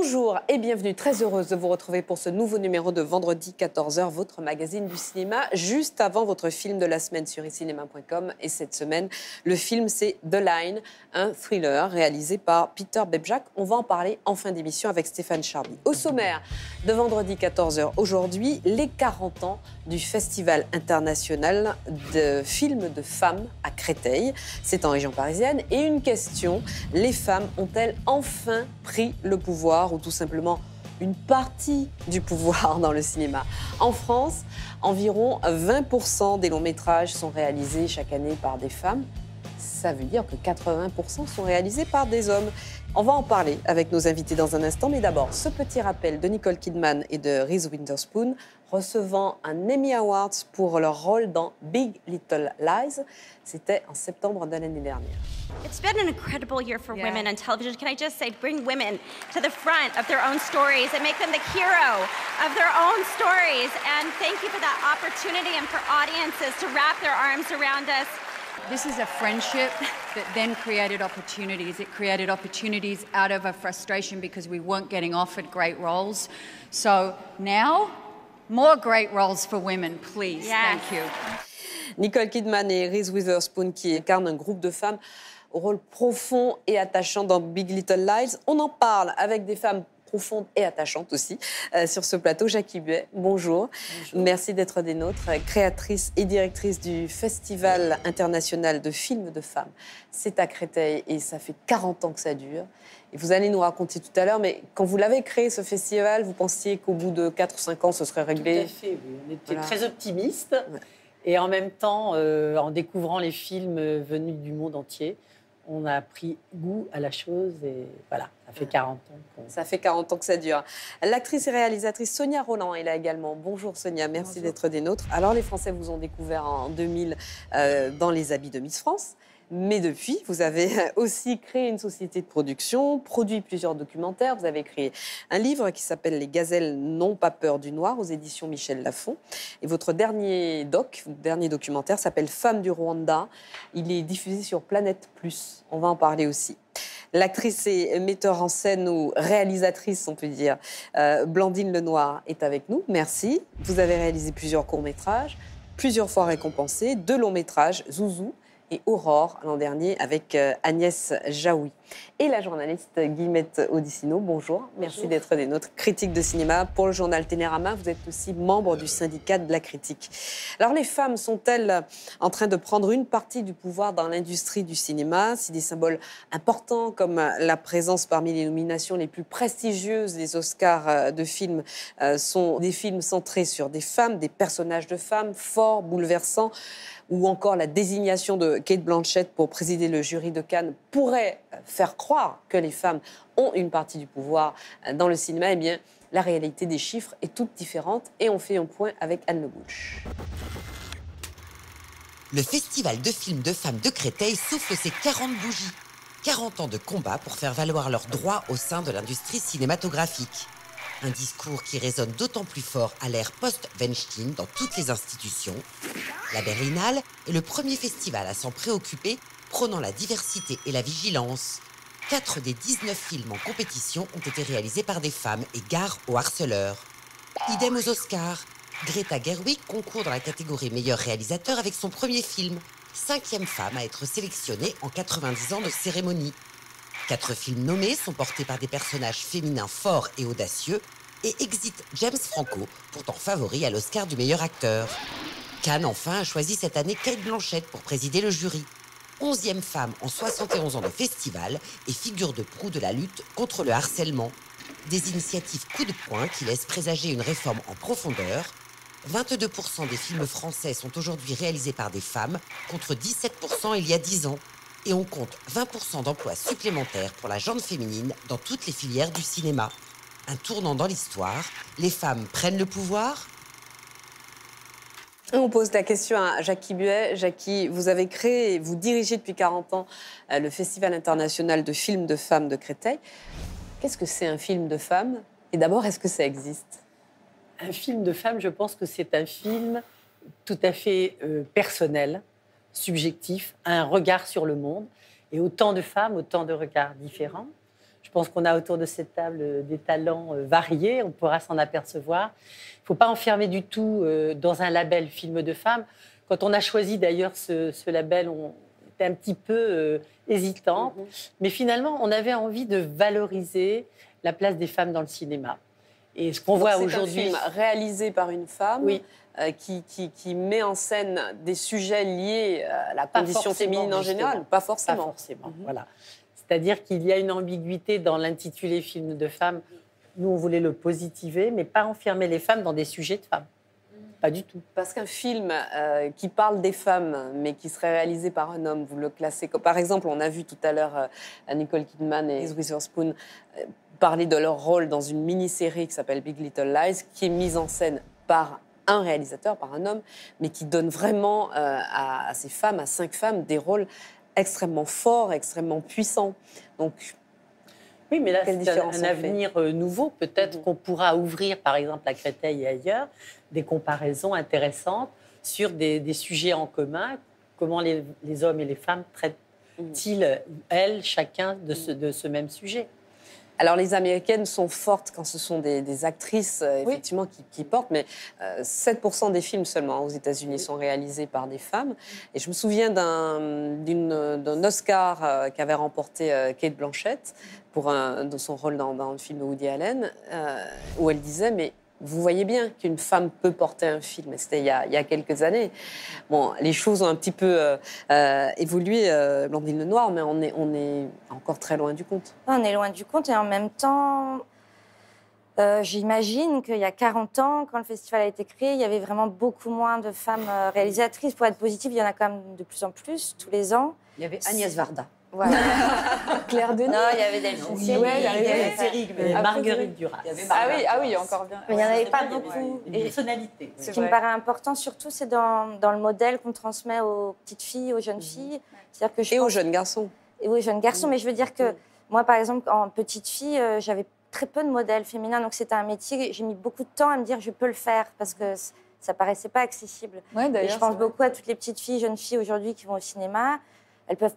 Bonjour et bienvenue, très heureuse de vous retrouver pour ce nouveau numéro de vendredi 14h, votre magazine du cinéma, juste avant votre film de la semaine sur icinema.com. Et cette semaine, le film c'est The Line, un thriller réalisé par Peter Bebjak. On va en parler en fin d'émission avec Stéphane Charby. Au sommaire de vendredi 14h aujourd'hui, les 40 ans du Festival international de films de femmes à Créteil. C'est en région parisienne. Et une question, les femmes ont-elles enfin pris le pouvoir ou tout simplement une partie du pouvoir dans le cinéma? En France, environ 20% des longs métrages sont réalisés chaque année par des femmes. Ça veut dire que 80% sont réalisés par des hommes. On va en parler avec nos invités dans un instant, mais d'abord, ce petit rappel de Nicole Kidman et de Reese Witherspoon recevant un Emmy Awards pour leur rôle dans Big Little Lies. C'était en septembre de l'année dernière. It's been an incredible year for women on television. Can I just say, bring women to the front of their own stories and make them the hero of their own stories. And thank you for that opportunity and for audiences to wrap their arms around us. This is a friendship that then created opportunities. It created opportunities out of a frustration because we weren't getting offered great roles. So now, more great roles for women, please. Yes. Thank you. Nicole Kidman et Reese Witherspoon qui incarnent un groupe de femmes au rôle profond et attachant dans Big Little Lies. On en parle avec des femmes profonde et attachante aussi, sur ce plateau. Jackie Buet, bonjour. Merci d'être des nôtres, créatrice et directrice du Festival international de films de femmes. C'est à Créteil et ça fait 40 ans que ça dure. Et vous allez nous raconter tout à l'heure, mais quand vous l'avez créé, ce festival, vous pensiez qu'au bout de 4 ou 5 ans, ce serait réglé? Tout à fait, oui. On était très optimistes. Ouais. Et en même temps, en découvrant les films venus du monde entier, on a pris goût à la chose et voilà, ça fait 40 ans. Ça fait 40 ans que ça dure. L'actrice et réalisatrice Sonia Rolland est là également. Bonjour Sonia, merci d'être des nôtres. Alors les Français vous ont découvert en 2000 dans les habits de Miss France. Mais depuis, vous avez aussi créé une société de production, produit plusieurs documentaires. Vous avez créé un livre qui s'appelle « Les gazelles n'ont pas peur du noir » aux éditions Michel Lafon. Et votre dernier documentaire s'appelle « Femmes du Rwanda ». Il est diffusé sur Planète Plus. On va en parler aussi. L'actrice et metteur en scène ou réalisatrice, on peut dire, Blandine Lenoir est avec nous. Merci. Vous avez réalisé plusieurs courts-métrages, plusieurs fois récompensés, 2 longs-métrages, Zouzou et Aurore l'an dernier avec Agnès Jaoui. Et la journaliste Guillemette Audicino, bonjour. Merci d'être des nôtres. Critique de cinéma pour le journal Télérama. Vous êtes aussi membre du syndicat de la critique. Alors les femmes sont-elles en train de prendre une partie du pouvoir dans l'industrie du cinéma? Si des symboles importants comme la présence parmi les nominations les plus prestigieuses des Oscars de films sont des films centrés sur des femmes, des personnages de femmes forts, bouleversants, ou encore la désignation de Cate Blanchett pour présider le jury de Cannes pourrait faire croire que les femmes ont une partie du pouvoir dans le cinéma, eh bien, la réalité des chiffres est toute différente et on fait un point avec Anne Le Gouche. Le Festival de films de femmes de Créteil souffle ses 40 bougies. 40 ans de combat pour faire valoir leurs droits au sein de l'industrie cinématographique. Un discours qui résonne d'autant plus fort à l'ère post-Weinstein dans toutes les institutions. La Berlinale est le premier festival à s'en préoccuper, prônant la diversité et la vigilance. 4 des 19 films en compétition ont été réalisés par des femmes et gare aux harceleurs. Idem aux Oscars. Greta Gerwig concourt dans la catégorie meilleur réalisateur avec son premier film. 5e femme à être sélectionnée en 90 ans de cérémonie. 4 films nommés sont portés par des personnages féminins forts et audacieux et Exit James Franco, pourtant favori à l'Oscar du meilleur acteur. Cannes, enfin, a choisi cette année Cate Blanchett pour présider le jury. 11e femme en 71 ans de festival et figure de proue de la lutte contre le harcèlement. Des initiatives coup de poing qui laissent présager une réforme en profondeur. 22% des films français sont aujourd'hui réalisés par des femmes, contre 17% il y a 10 ans. Et on compte 20% d'emplois supplémentaires pour la gente féminine dans toutes les filières du cinéma. Un tournant dans l'histoire, les femmes prennent le pouvoir. On pose la question à Jackie Buet. Jackie, vous avez créé et vous dirigez depuis 40 ans le Festival international de films de femmes de Créteil. Qu'est-ce que c'est un film de femme? Et d'abord, est-ce que ça existe? Un film de femme, je pense que c'est un film tout à fait personnel, subjectif, un regard sur le monde. Et autant de femmes, autant de regards différents. Je pense qu'on a autour de cette table des talents variés, on pourra s'en apercevoir. Il ne faut pas enfermer du tout dans un label film de femmes. Quand on a choisi d'ailleurs ce label, on était un petit peu hésitante, mais finalement, on avait envie de valoriser la place des femmes dans le cinéma. Et ce qu'on voit aujourd'hui... C'est un film réalisé par une femme, oui. Qui met en scène des sujets liés à la condition féminine en général. Pas forcément. Pas forcément, voilà. C'est-à-dire qu'il y a une ambiguïté dans l'intitulé film de femmes. Nous, on voulait le positiver, mais pas enfermer les femmes dans des sujets de femmes. Pas du tout. Parce qu'un film qui parle des femmes, mais qui serait réalisé par un homme, vous le classez comme... Par exemple, on a vu tout à l'heure Nicole Kidman et Reese Witherspoon parler de leur rôle dans une mini-série qui s'appelle Big Little Lies, qui est mise en scène par un réalisateur, par un homme, mais qui donne vraiment à ces femmes, à 5 femmes, des rôles extrêmement forts, extrêmement puissants. Donc, oui, mais là, c'est un avenir nouveau. Peut-être qu'on pourra ouvrir, par exemple, à Créteil et ailleurs, des comparaisons intéressantes sur des sujets en commun. Comment les hommes et les femmes traitent-ils, elles, chacun, de ce même sujet? Alors, les Américaines sont fortes quand ce sont des actrices, effectivement, qui portent, mais 7% des films seulement aux États-Unis sont réalisés par des femmes. Et je me souviens d'un Oscar qu'avait remporté Cate Blanchett de son rôle dans le film de Woody Allen, où elle disait, mais vous voyez bien qu'une femme peut porter un film. C'était il y a quelques années. Bon, les choses ont un petit peu évolué, Blandine Lenoir, mais on est encore très loin du compte. On est loin du compte et en même temps, j'imagine qu'il y a 40 ans, quand le festival a été créé, il y avait vraiment beaucoup moins de femmes réalisatrices. Pour être positive, il y en a quand même de plus en plus, tous les ans. Il y avait Agnès Varda. Voilà. Claire Denis. Non, il y avait Delphine Seyrig. Marguerite Duras. Ah oui, encore bien. Mais il n'y en avait pas beaucoup. Une personnalité. Ce qui me paraît important, surtout, c'est dans le modèle qu'on transmet aux petites filles, aux jeunes filles. C'est-à-dire que aux jeunes garçons. Et aux jeunes garçons. Mais je veux dire que moi, par exemple, en petite fille, j'avais très peu de modèles féminins. Donc c'était un métier, j'ai mis beaucoup de temps à me dire je peux le faire parce que ça paraissait pas accessible. Ouais, et je pense beaucoup à toutes les petites filles, jeunes filles aujourd'hui qui vont au cinéma. Elles peuvent...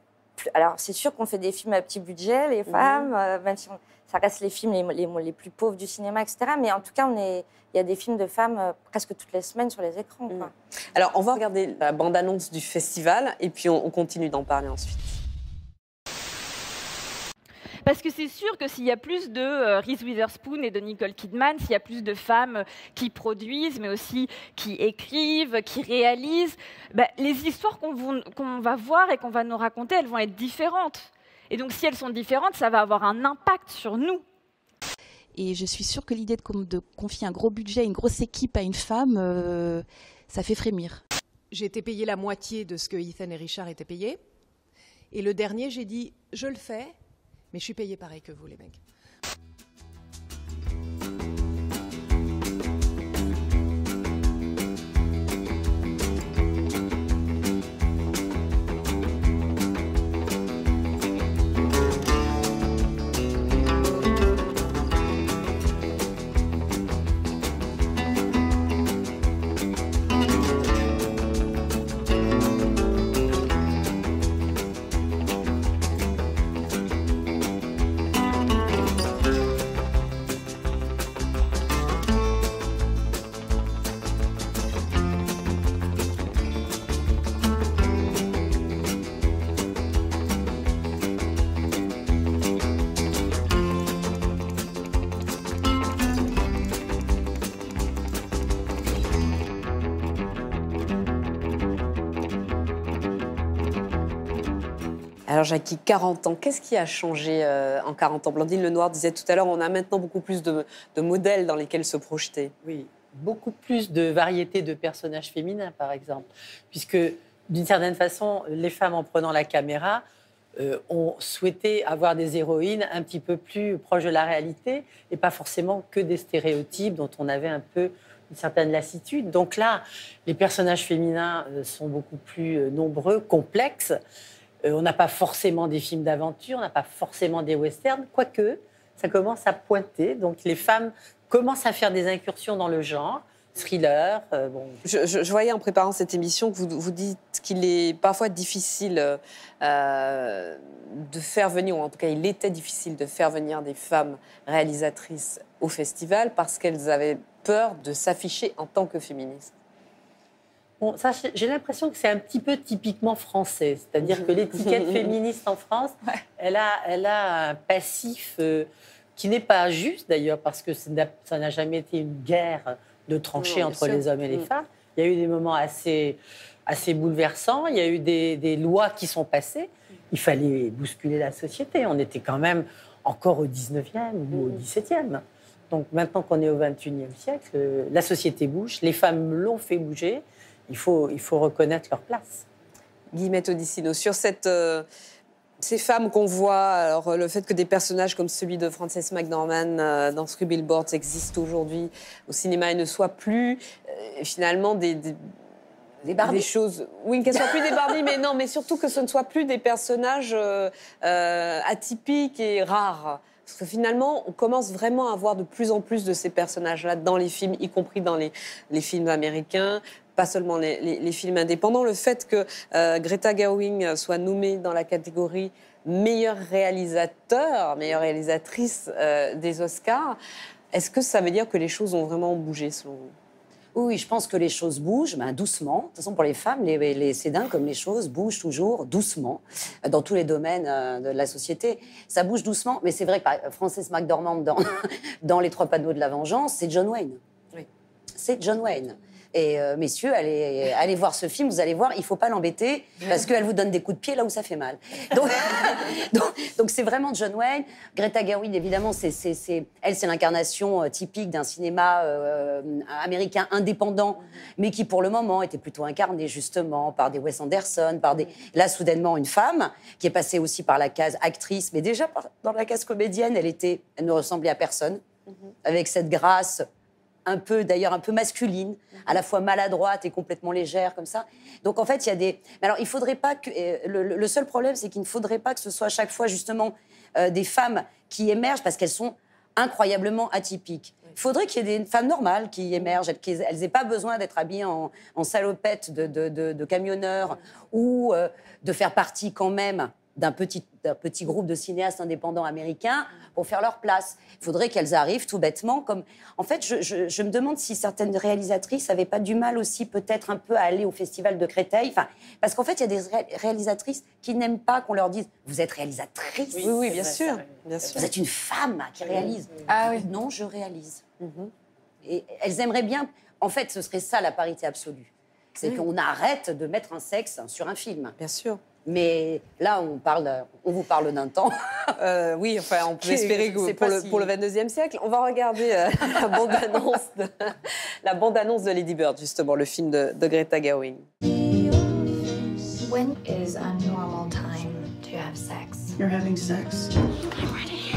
Alors, c'est sûr qu'on fait des films à petit budget, les femmes, même si ça reste les films les plus pauvres du cinéma, etc. Mais en tout cas, il y a des films de femmes presque toutes les semaines sur les écrans. Quoi. Alors, on va regarder la bande-annonce du festival et puis on continue d'en parler ensuite. Parce que c'est sûr que s'il y a plus de Reese Witherspoon et de Nicole Kidman, s'il y a plus de femmes qui produisent, mais aussi qui écrivent, qui réalisent, les histoires qu'on va voir et qu'on va nous raconter, elles vont être différentes. Et donc, si elles sont différentes, ça va avoir un impact sur nous. Et je suis sûre que l'idée de confier un gros budget, une grosse équipe à une femme, ça fait frémir. J'ai été payée la moitié de ce que Ethan et Richard étaient payés. Et le dernier, j'ai dit, je le fais, mais je suis payée pareil que vous, les mecs. Alors Jackie, 40 ans, qu'est-ce qui a changé en 40 ans? Blandine Lenoir disait tout à l'heure, on a maintenant beaucoup plus de modèles dans lesquels se projeter. Oui, beaucoup plus de variété de personnages féminins, par exemple. Puisque, d'une certaine façon, les femmes, en prenant la caméra, ont souhaité avoir des héroïnes un petit peu plus proches de la réalité et pas forcément que des stéréotypes dont on avait un peu une certaine lassitude. Donc là, les personnages féminins sont beaucoup plus nombreux, complexes. On n'a pas forcément des films d'aventure, on n'a pas forcément des westerns, quoique ça commence à pointer. Donc les femmes commencent à faire des incursions dans le genre, thriller. Je voyais en préparant cette émission que vous dites qu'il est parfois difficile de faire venir, ou en tout cas il était difficile de faire venir des femmes réalisatrices au festival parce qu'elles avaient peur de s'afficher en tant que féministes. Bon, ça, j'ai l'impression que c'est un petit peu typiquement français. C'est-à-dire que l'étiquette féministe en France, elle a un passif qui n'est pas juste d'ailleurs, parce que ça n'a jamais été une guerre de tranchées entre les hommes et les femmes. Il y a eu des moments assez bouleversants, il y a eu des lois qui sont passées. Il fallait bousculer la société. On était quand même encore au 19e ou au 17e. Donc maintenant qu'on est au 21e siècle, la société bouge, les femmes l'ont fait bouger. Il faut reconnaître leur place. Guillemette Odissino, sur ces femmes qu'on voit, alors le fait que des personnages comme celui de Frances McDormand dans Three Billboards existent aujourd'hui au cinéma et ne soient plus finalement des choses... Oui, qu'elles ne soient plus des Barbies, mais non, mais surtout que ce ne soient plus des personnages atypiques et rares. Parce que finalement, on commence vraiment à voir de plus en plus de ces personnages-là dans les films, y compris dans les films américains, pas seulement les films indépendants. Le fait que Greta Gerwig soit nommée dans la catégorie meilleur réalisateur, meilleure réalisatrice des Oscars, est-ce que ça veut dire que les choses ont vraiment bougé selon vous ? Oui, je pense que les choses bougent, doucement. De toute façon, pour les femmes, c'est dingue comme les choses bougent toujours doucement dans tous les domaines de la société. Ça bouge doucement, mais c'est vrai que Frances McDormand dans Les Trois Panneaux de la Vengeance, c'est John Wayne. Oui. C'est John Wayne. Et messieurs, allez voir ce film, vous allez voir, il ne faut pas l'embêter parce qu'elle vous donne des coups de pied là où ça fait mal. Donc c'est vraiment John Wayne. Greta Gerwig, évidemment, c'est l'incarnation typique d'un cinéma américain indépendant, mais qui pour le moment était plutôt incarné justement par des Wes Anderson, Là, soudainement, une femme qui est passée aussi par la case actrice, mais déjà dans la case comédienne, elle ne ressemblait à personne, avec cette grâce un peu masculine, à la fois maladroite et complètement légère, comme ça. Donc, en fait, il y a des... Alors, il faudrait pas que... Le seul problème, c'est qu'il ne faudrait pas que ce soit à chaque fois, justement, des femmes qui émergent parce qu'elles sont incroyablement atypiques. Il faudrait qu'il y ait des femmes normales qui émergent, qu'elles n'aient pas besoin d'être habillées en salopette de camionneurs ou de faire partie quand même d'un petit groupe de cinéastes indépendants américains pour faire leur place. Il faudrait qu'elles arrivent tout bêtement comme... En fait, je me demande si certaines réalisatrices n'avaient pas du mal aussi peut-être un peu à aller au festival de Créteil. Parce qu'en fait, il y a des réalisatrices qui n'aiment pas qu'on leur dise « Vous êtes réalisatrice ». Oui, bien sûr. Vous êtes une femme qui réalise. Ah oui. Non, je réalise. Et elles aimeraient bien... En fait, ce serait ça la parité absolue. C'est qu'on arrête de mettre un sexe sur un film. Bien sûr. Mais là, on vous parle d'un temps. Oui, enfin, on peut espérer que pour le 22e siècle. On va regarder la bande-annonce de Lady Bird, justement, le film de Greta Gerwig. When is a normal time to have sex? You're having sex. I'm ready.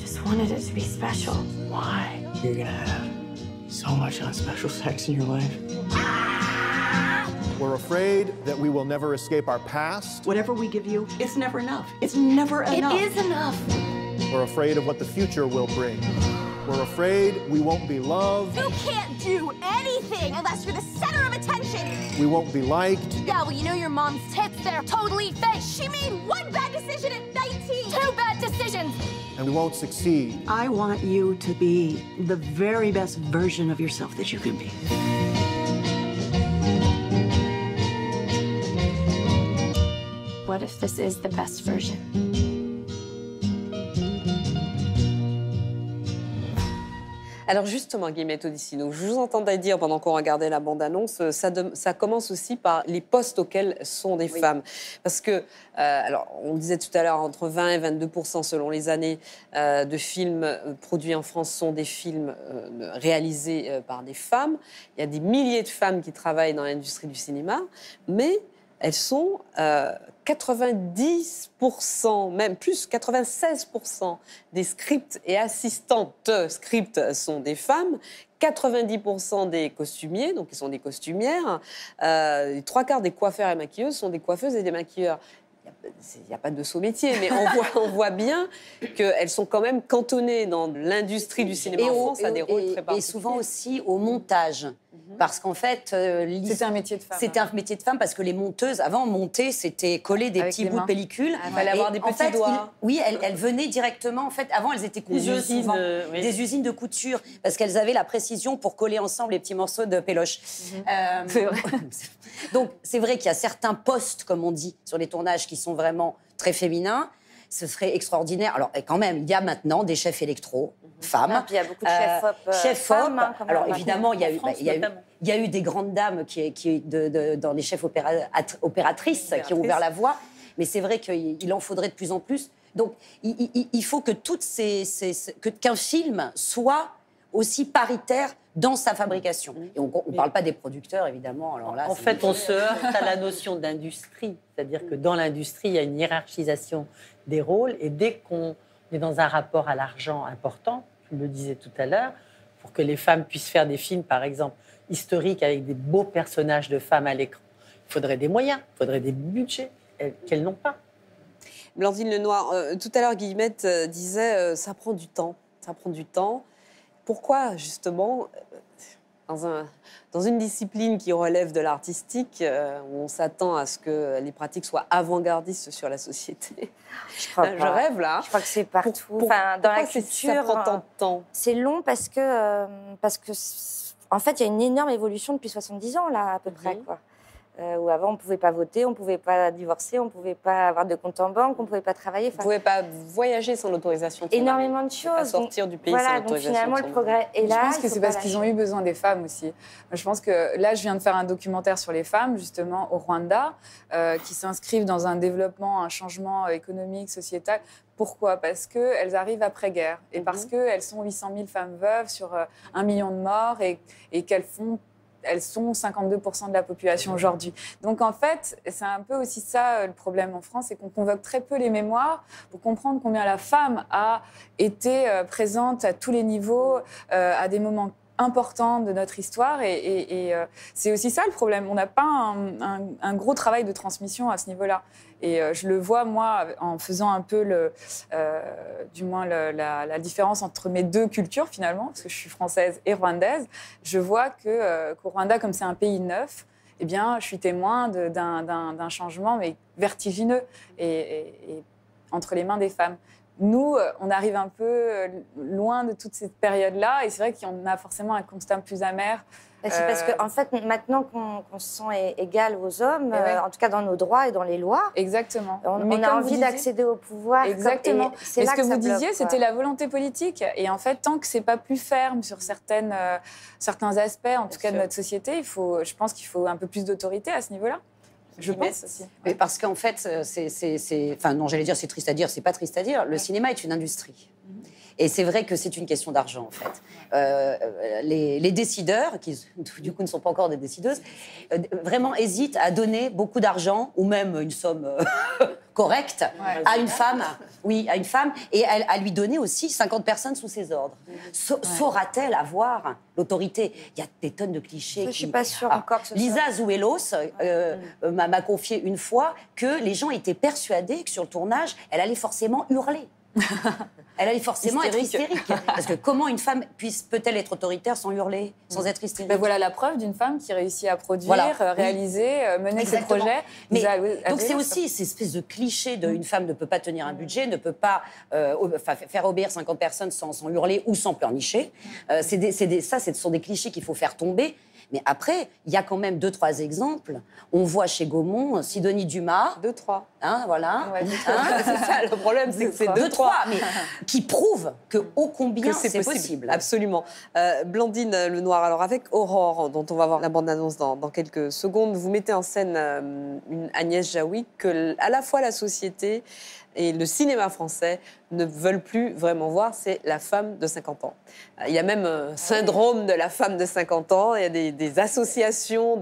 Just wanted it to be special. Why? You're gonna have so much unspecial sex in your life. We're afraid that we will never escape our past. Whatever we give you, it's never enough. It's never enough. It is enough. We're afraid of what the future will bring. We're afraid we won't be loved. You can't do anything unless you're the center of attention. We won't be liked. Yeah, well, you know your mom's tits, they're totally fake. She made one bad decision at 19. Two bad decisions. And we won't succeed. I want you to be the very best version of yourself that you can be. What if this is the best version? Alors justement, Guillemette Odissino, je vous entendais dire pendant qu'on regardait la bande-annonce, ça commence aussi par les postes auxquels sont des femmes. Parce que, alors, on disait tout à l'heure, entre 20 et 22% selon les années de films produits en France sont des films réalisés par des femmes. Il y a des milliers de femmes qui travaillent dans l'industrie du cinéma, mais elles sont 90%, même plus, 96% des scripts et assistantes scripts sont des femmes, 90% des costumiers, donc ils sont des costumières, les 3/4 des coiffeurs et maquilleuses sont des coiffeuses et des maquilleurs. il n'y a pas de saut métier, mais on voit bien qu'elles sont quand même cantonnées dans l'industrie du cinéma en France à des rôles très particuliers. Et souvent aussi au montage. Parce qu'en fait, c'était un métier de femme. C'était un métier de femme parce que les monteuses, avant, monter, c'était coller des petits bouts de pellicule. Il fallait avoir des petits doigts. Oui, elles venaient directement. En fait, avant, elles étaient couseuses souvent. Des usines de couture. Parce qu'elles avaient la précision pour coller ensemble les petits morceaux de péloche. C'est vrai. Donc, c'est vrai qu'il y a certains postes, comme on dit, sur les tournages qui sont vraiment très féminins. Ce serait extraordinaire. Alors, quand même, il y a maintenant des chefs électro, femmes. Il y a beaucoup de chefs op. Hein, alors, évidemment, il y a eu des grandes dames dans les chefs opératrices qui ont ouvert la voie. Mais c'est vrai qu'il en faudrait de plus en plus. Donc, il faut que qu'un film soit aussi paritaire dans sa fabrication. Et on ne parle pas des producteurs, évidemment. Alors là, en fait, on se heurte à la notion d'industrie. C'est-à-dire que dans l'industrie, il y a une hiérarchisation des rôles. Et dès qu'on est dans un rapport à l'argent important, tu le disais tout à l'heure, pour que les femmes puissent faire des films, par exemple, historiques avec des beaux personnages de femmes à l'écran, il faudrait des moyens, il faudrait des budgets qu'elles n'ont pas. Blandine Lenoir, tout à l'heure, Guillemette disait ça prend du temps. Ça prend du temps. Pourquoi, justement, dans une discipline qui relève de l'artistique, où on s'attend à ce que les pratiques soient avant-gardistes sur la société? Je rêve, là. Je crois que c'est partout. Enfin, dans la culture, ça prend tant de temps? C'est long parce que en fait, il y a une énorme évolution depuis 70 ans, là, à peu près, quoi. Où avant, on ne pouvait pas voter, on ne pouvait pas divorcer, on ne pouvait pas avoir de compte en banque, on ne pouvait pas travailler. On ne pouvait pas voyager sans l'autorisation. Énormément de choses. Pas sortir du pays sans l'autorisation. Donc finalement, le progrès est là. Je pense que c'est parce qu'ils ont eu besoin des femmes aussi. Je pense que là, je viens de faire un documentaire sur les femmes, justement, au Rwanda, qui s'inscrivent dans un développement, un changement économique, sociétal. Pourquoi? Parce qu'elles arrivent après-guerre et parce qu'elles sont 800 000 femmes veuves sur 1 million de morts et elles sont 52% de la population aujourd'hui. Donc en fait, c'est un peu aussi ça le problème en France, c'est qu'on convoque très peu les mémoires pour comprendre combien la femme a été présente à tous les niveaux, à des moments importants de notre histoire. Et c'est aussi ça le problème. On n'a pas un gros travail de transmission à ce niveau-là. Et je le vois, moi, en faisant un peu la différence entre mes deux cultures, finalement, parce que je suis française et rwandaise. Je vois qu'au Rwanda, comme c'est un pays neuf, eh bien, je suis témoin d'un changement mais vertigineux et entre les mains des femmes. Nous, on arrive un peu loin de toute cette période-là et c'est vrai qu'on a forcément un constat plus amer. C'est parce qu'en fait, maintenant qu'on se sent égal aux hommes, en tout cas dans nos droits et dans les lois, exactement. On a envie d'accéder au pouvoir. Exactement. C'est ce que vous disiez, c'était la volonté politique. Et en fait, tant que c'est pas plus ferme sur certains aspects, en tout cas de notre société, je pense qu'il faut un peu plus d'autorité à ce niveau-là. Je pense aussi. Mais parce qu'en fait, enfin non, j'allais dire c'est triste à dire, c'est pas triste à dire. Le cinéma est une industrie. Et c'est vrai que c'est une question d'argent, en fait. Les décideurs, qui du coup ne sont pas encore des décideuses, vraiment hésitent à donner beaucoup d'argent, ou même une somme correcte, à une femme. Oui, à une femme, et à lui donner aussi 50 personnes sous ses ordres. Saura-t-elle avoir l'autorité? Il y a des tonnes de clichés. Je ne suis pas sûre encore que ce Lisa Zouelos m'a confié une fois que les gens étaient persuadés que sur le tournage, elle allait forcément hurler. Elle allait forcément être hystérique. Parce que comment une femme peut-elle être autoritaire sans hurler, sans être hystérique? Ben voilà la preuve d'une femme qui réussit à produire, réaliser, mener ses projets. Mais, donc c'est aussi ces espèces de clichés d'une femme ne peut pas tenir un budget, ne peut pas faire obéir 50 personnes sans hurler ou sans pleurnicher. Ce sont des clichés qu'il faut faire tomber. Mais après, il y a quand même 2-3 exemples. On voit chez Gaumont, Sidonie Dumas. 2-3. Hein, voilà. Ouais, c'est ça, le problème, c'est que c'est 2-3. Mais qui prouvent que ô combien c'est possible. Absolument. Blandine Lenoir, alors avec Aurore, dont on va voir la bande-annonce dans quelques secondes, vous mettez en scène une Agnès Jaoui que à la fois la société et le cinéma français ne veulent plus vraiment voir, c'est la femme de 50 ans. Il y a même un syndrome de la femme de 50 ans. Il y a des associations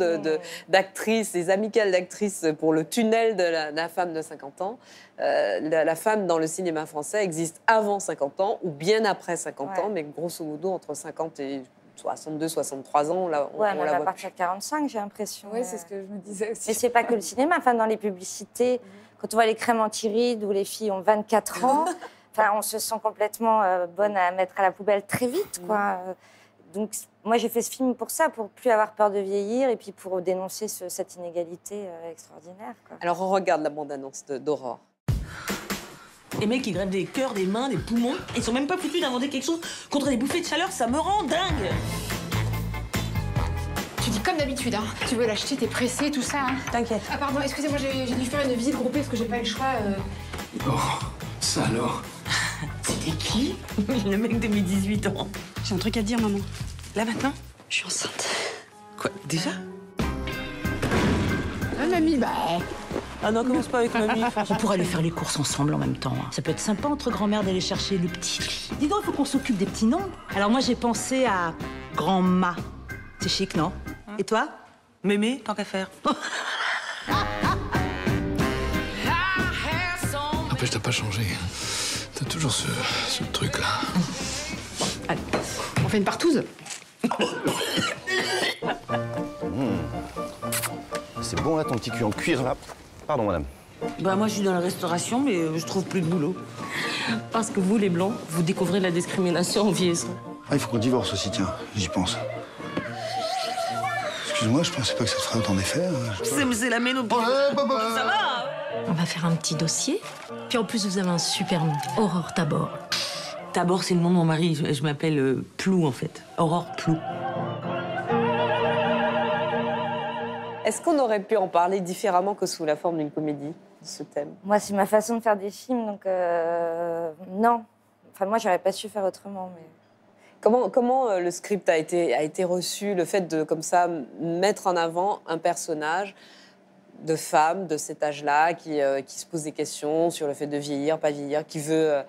d'actrices, des amicales d'actrices pour le tunnel de la femme de 50 ans. La femme dans le cinéma français existe avant 50 ans ou bien après 50 ans, mais grosso modo entre 50 et 62, 63 ans, on la voit. À partir de 45, j'ai l'impression. Oui, c'est ce que je me disais aussi. Mais c'est pas que le cinéma. Enfin, dans les publicités, quand on voit les crèmes anti-rides où les filles ont 24 ans, enfin, on se sent complètement bonne à mettre à la poubelle très vite, quoi. Donc, moi, j'ai fait ce film pour ça, pour plus avoir peur de vieillir et puis pour dénoncer cette inégalité extraordinaire, quoi. Alors, on regarde la bande-annonce d'Aurore. Les mecs, ils grèvent des cœurs, des mains, des poumons. Ils sont même pas foutus d'inventer quelque chose contre des bouffées de chaleur, ça me rend dingue. Tu dis comme d'habitude, hein. Tu veux l'acheter, t'es pressé, tout ça, hein. T'inquiète. Ah pardon, excusez-moi, j'ai dû faire une visite groupée parce que j'ai pas eu le choix. Oh, ça alors. C'était qui? Le mec de mes 18 ans. J'ai un truc à te dire, maman. Là, maintenant? Je suis enceinte. Quoi, déjà? Ah, mamie, bah... Ah non, commence pas avec mamie. On pourrait aller faire les courses ensemble en même temps. Hein. Ça peut être sympa entre grand-mère d'aller chercher le petit lit. Dis donc, il faut qu'on s'occupe des petits noms. Alors moi, j'ai pensé à Grand-Ma. C'est chic, non? Et toi? Mémé, tant qu'à faire. N'empêche, t'as pas changé. T'as toujours ce truc-là. Allez, on fait une partouze. C'est bon, là, ton petit cul en cuir, là. Pardon, madame. Bah, moi, je suis dans la restauration, mais je trouve plus de boulot. Parce que vous, les Blancs, vous découvrez la discrimination en vieillissant. Ah, il faut qu'on divorce aussi, tiens. J'y pense. Excuse-moi, je pensais pas que ça te ferait autant d'effet. C'est la ménopause. Ça va? On va faire un petit dossier. Puis en plus, vous avez un super nom. Aurore Tabor. Tabor, c'est le nom de mon mari. Je m'appelle Plou, en fait. Aurore Plou. Est-ce qu'on aurait pu en parler différemment que sous la forme d'une comédie, ce thème? Moi, c'est ma façon de faire des films, donc non. Enfin, moi, j'aurais pas su faire autrement, mais... Comment le script a été reçu, le fait de, comme ça, mettre en avant un personnage de femme de cet âge-là qui se pose des questions sur le fait de vieillir, pas vieillir, qui veut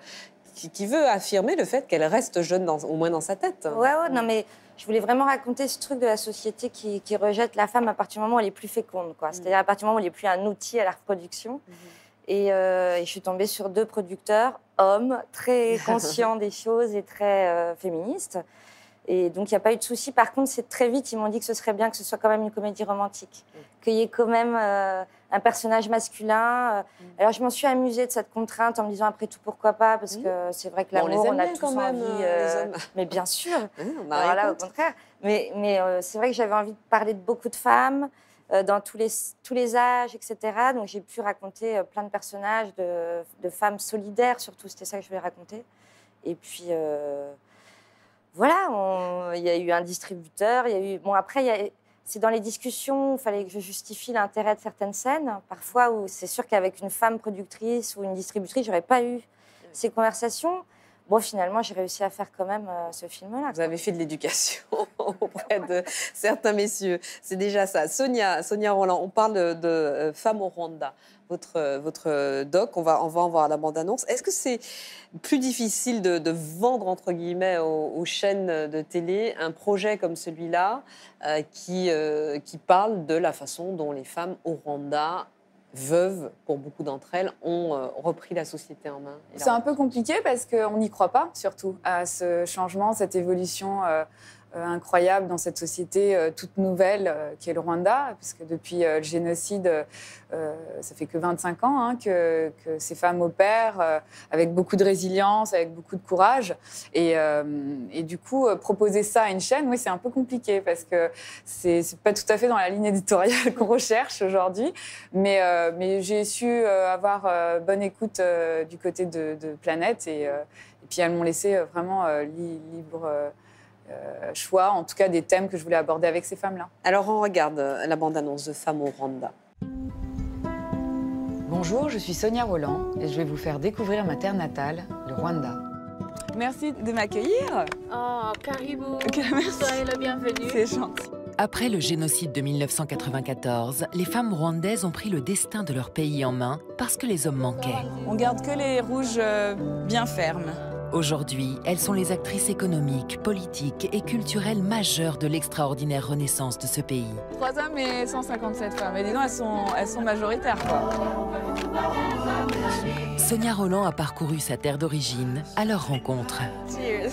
affirmer le fait qu'elle reste jeune, au moins dans sa tête? Ouais, non, mais je voulais vraiment raconter ce truc de la société qui rejette la femme à partir du moment où elle est plus féconde, quoi. C'est-à-dire à partir du moment où elle est plus un outil à la reproduction. Et je suis tombée sur 2 producteurs, hommes, très conscients des choses et très féministes. Et donc, il n'y a pas eu de souci. Par contre, c'est très vite, ils m'ont dit que ce serait bien que ce soit quand même une comédie romantique. Qu'il y ait quand même un personnage masculin. Alors, je m'en suis amusée de cette contrainte en me disant, après tout, pourquoi pas? Parce que c'est vrai que l'amour, on a tous envie... mais bien sûr. Alors là, au contraire. Mais c'est vrai que j'avais envie de parler de beaucoup de femmes, dans tous les âges, etc. Donc, j'ai pu raconter plein de personnages, de femmes solidaires, surtout. C'était ça que je voulais raconter. Et puis... voilà, il y a eu un distributeur, il y a eu... Bon, après, c'est dans les discussions où il fallait que je justifie l'intérêt de certaines scènes. Parfois, où c'est sûr qu'avec une femme productrice ou une distributrice, j'aurais pas eu ces conversations. Bon, finalement, j'ai réussi à faire quand même ce film-là. Vous avez fait de l'éducation auprès de certains messieurs. C'est déjà ça. Sonia Roland, on parle de femmes au Rwanda. Votre doc, on va en voir la bande-annonce. Est-ce que c'est plus difficile de vendre, entre guillemets, aux chaînes de télé un projet comme celui-là qui parle de la façon dont les femmes au Rwanda, veuves, pour beaucoup d'entre elles, ont repris la société en main? C'est un peu compliqué parce qu'on n'y croit pas, surtout, à ce changement, cette évolution incroyable dans cette société toute nouvelle qui est le Rwanda, parce que depuis le génocide, ça fait que 25 ans hein, que ces femmes opèrent avec beaucoup de résilience, avec beaucoup de courage. Et du coup, proposer ça à une chaîne, oui, c'est un peu compliqué parce que c'est pas tout à fait dans la ligne éditoriale qu'on recherche aujourd'hui. Mais j'ai su avoir bonne écoute du côté de Planète et puis elles m'ont laissé vraiment libre choix, en tout cas des thèmes que je voulais aborder avec ces femmes-là. Alors on regarde la bande-annonce de Femmes au Rwanda. Bonjour, je suis Sonia Roland et je vais vous faire découvrir ma terre natale, le Rwanda. Merci de m'accueillir. Oh, Caribou, merci. soyez le bienvenu. C'est gentil. Après le génocide de 1994, les femmes rwandaises ont pris le destin de leur pays en main parce que les hommes manquaient. On garde que les rouges bien fermes. Aujourd'hui, elles sont les actrices économiques, politiques et culturelles majeures de l'extraordinaire renaissance de ce pays. 3 hommes et 157 femmes. Et dis donc, elles sont majoritaires, quoi. Sonia Roland a parcouru sa terre d'origine à leur rencontre. Cheers.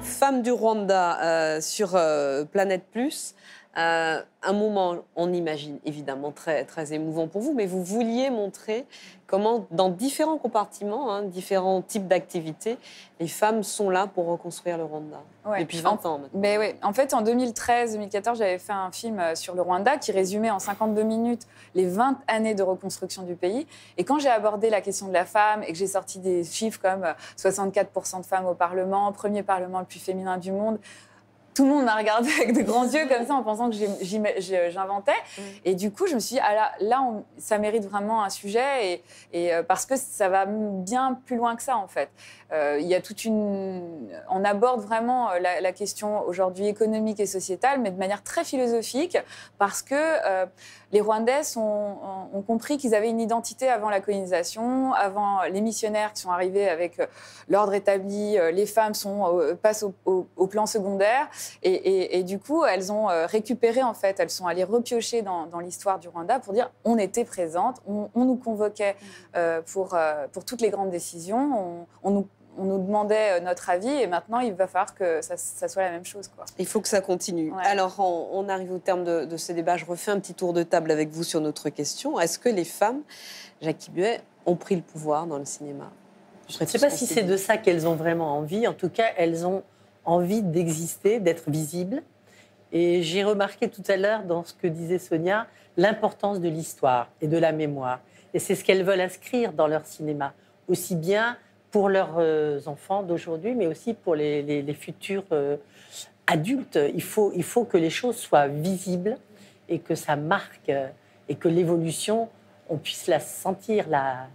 Femmes du Rwanda sur Planète Plus. Un moment, on imagine, évidemment, très, très émouvant pour vous, mais vous vouliez montrer comment, dans différents compartiments, hein, différents types d'activités, les femmes sont là pour reconstruire le Rwanda. Ouais. Depuis 20 ans maintenant. Mais oui, en fait, en 2013-2014, j'avais fait un film sur le Rwanda qui résumait en 52 minutes les 20 années de reconstruction du pays. Et quand j'ai abordé la question de la femme et que j'ai sorti des chiffres comme 64% de femmes au Parlement, premier Parlement le plus féminin du monde, tout le monde m'a regardé avec de grands yeux comme ça en pensant que j'inventais. Et du coup, je me suis dit, ça mérite vraiment un sujet parce que ça va bien plus loin que ça, en fait. Il y a on aborde vraiment la question aujourd'hui économique et sociétale, mais de manière très philosophique, parce que les Rwandais ont compris qu'ils avaient une identité avant la colonisation, avant les missionnaires qui sont arrivés avec l'ordre établi, les femmes passent au plan secondaire. Et du coup, elles ont récupéré, en fait, elles sont allées repiocher dans l'histoire du Rwanda pour dire on était présentes, on nous convoquait pour toutes les grandes décisions, on nous demandait notre avis et maintenant, il va falloir que ça soit la même chose, quoi. Il faut que ça continue. Ouais. Alors, on arrive au terme de ce débat. Je refais un petit tour de table avec vous sur notre question. Est-ce que les femmes, Jackie Buet, ont pris le pouvoir dans le cinéma? Je ne sais pas si c'est de ça qu'elles ont vraiment envie. En tout cas, elles ont envie d'exister, d'être visibles. Et j'ai remarqué tout à l'heure, dans ce que disait Sonia, l'importance de l'histoire et de la mémoire. Et c'est ce qu'elles veulent inscrire dans leur cinéma, aussi bien pour leurs enfants d'aujourd'hui, mais aussi pour les futurs adultes. Il faut que les choses soient visibles et que ça marque et que l'évolution, on puisse la sentir, la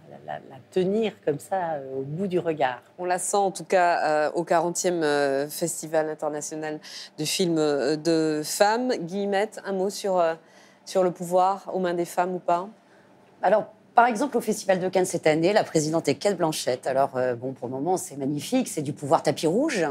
tenir comme ça au bout du regard. On la sent en tout cas au 40e Festival international de films de femmes. Guillemette, un mot sur le pouvoir aux mains des femmes ou pas? Alors, par exemple, au Festival de Cannes cette année, la présidente est Cate Blanchett. Alors, pour le moment, c'est magnifique, c'est du pouvoir tapis rouge.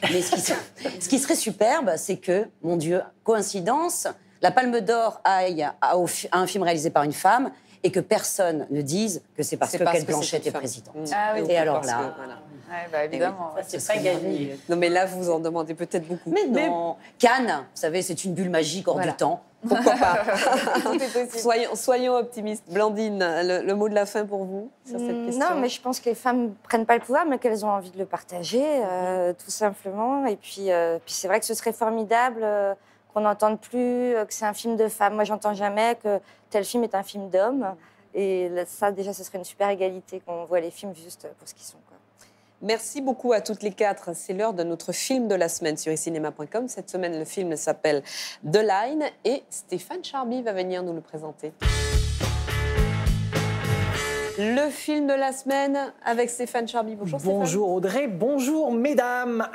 Mais ce qui serait superbe, c'est que, mon Dieu, coïncidence, la Palme d'Or aille à un film réalisé par une femme et que personne ne dise que c'est parce que Cate Blanchett est présidente. Ah oui, et alors là... Ouais, évidemment. Oui, ça, c'est pas gagné. Non, mais là, vous en demandez peut-être beaucoup. Mais non. Cannes, vous savez, c'est une bulle magique hors du temps. Pourquoi pas? Soyons optimistes. Blandine, le mot de la fin pour vous sur cette question? Non, mais je pense que les femmes ne prennent pas le pouvoir, mais qu'elles ont envie de le partager, tout simplement. Et puis c'est vrai que ce serait formidable qu'on n'entende plus que c'est un film de femmes. Moi, j'entends jamais que tel film est un film d'hommes. Et ça, déjà, ce serait une super égalité qu'on voit les films juste pour ce qu'ils sont, quoi. Merci beaucoup à toutes les quatre. C'est l'heure de notre film de la semaine sur icinema.com. Cette semaine, le film s'appelle The Line et Stéphane Charby va venir nous le présenter. Le film de la semaine avec Stéphane Charby. Bonjour Stéphane. Bonjour Audrey, bonjour mesdames.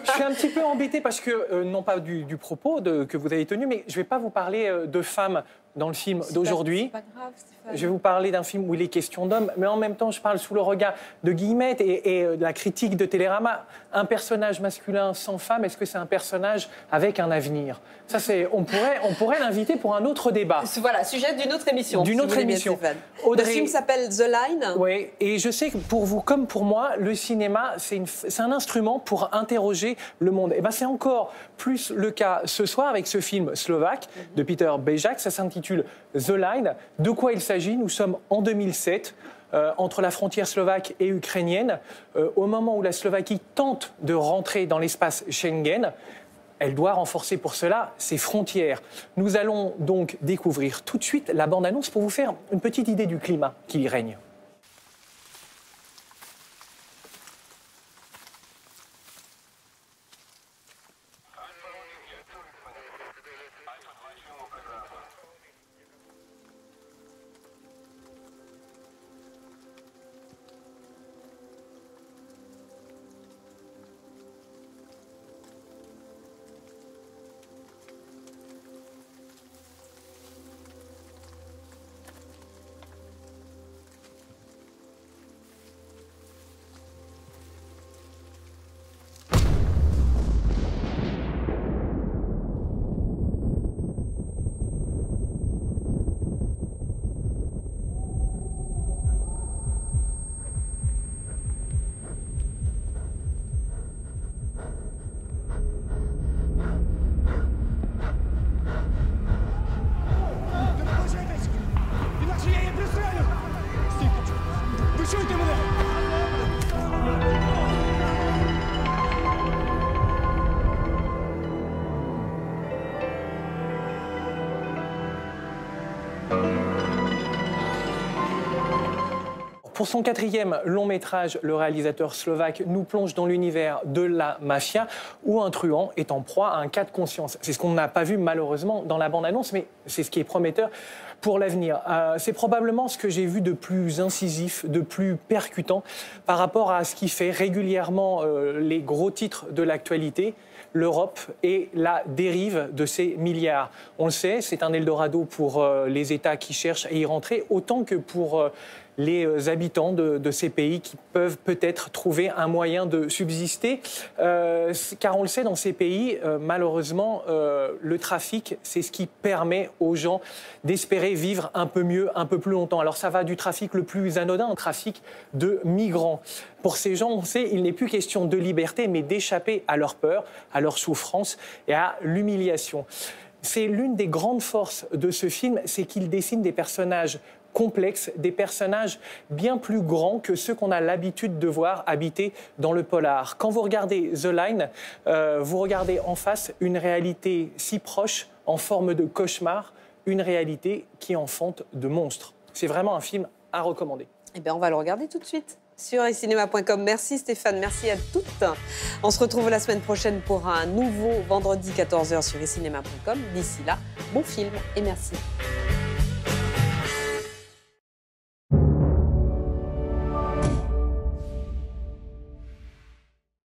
Je suis un petit peu embêtée parce que, non pas du propos que vous avez tenu, mais je ne vais pas vous parler de femmes dans le film d'aujourd'hui. C'est pas grave, Stéphane. Je vais vous parler d'un film où il est question d'hommes, mais en même temps, je parle sous le regard de Guillemette et de la critique de Télérama. Un personnage masculin sans femme, est-ce que c'est un personnage avec un avenir? Ça, on pourrait l'inviter pour un autre débat. Voilà, sujet d'une autre émission. D'une autre émission. Le film s'appelle The Line. Oui, et je sais que pour vous, comme pour moi, le cinéma, c'est un instrument pour interroger le monde. Et ben, c'est encore plus le cas ce soir avec ce film slovaque de Peter Bejak. Ça s'intitule The Line. De quoi il s'agit? Nous sommes en 2007. Entre la frontière slovaque et ukrainienne, au moment où la Slovaquie tente de rentrer dans l'espace Schengen, elle doit renforcer pour cela ses frontières. Nous allons donc découvrir tout de suite la bande-annonce pour vous faire une petite idée du climat qui y règne. Pour son 4e long métrage, le réalisateur slovaque nous plonge dans l'univers de la mafia où un truand est en proie à un cas de conscience. C'est ce qu'on n'a pas vu malheureusement dans la bande-annonce, mais c'est ce qui est prometteur pour l'avenir. C'est probablement ce que j'ai vu de plus incisif, de plus percutant par rapport à ce qui fait régulièrement les gros titres de l'actualité, l'Europe et la dérive de ces milliards. On le sait, c'est un Eldorado pour les États qui cherchent à y rentrer, autant que pour les habitants de ces pays qui peuvent peut-être trouver un moyen de subsister. Car on le sait, dans ces pays, malheureusement, le trafic, c'est ce qui permet aux gens d'espérer vivre un peu mieux, un peu plus longtemps. Alors ça va du trafic le plus anodin au trafic de migrants. Pour ces gens, on sait, il n'est plus question de liberté, mais d'échapper à leur peur, à leur souffrance et à l'humiliation. C'est l'une des grandes forces de ce film, c'est qu'il dessine des personnages complexes, des personnages bien plus grands que ceux qu'on a l'habitude de voir habiter dans le polar. Quand vous regardez The Line, vous regardez en face une réalité si proche, en forme de cauchemar, une réalité qui enfante de monstres. C'est vraiment un film à recommander. Eh bien, on va le regarder tout de suite sur cinéma.com. Merci Stéphane, merci à toutes. On se retrouve la semaine prochaine pour un nouveau vendredi 14h sur cinéma.com. D'ici là, bon film et merci.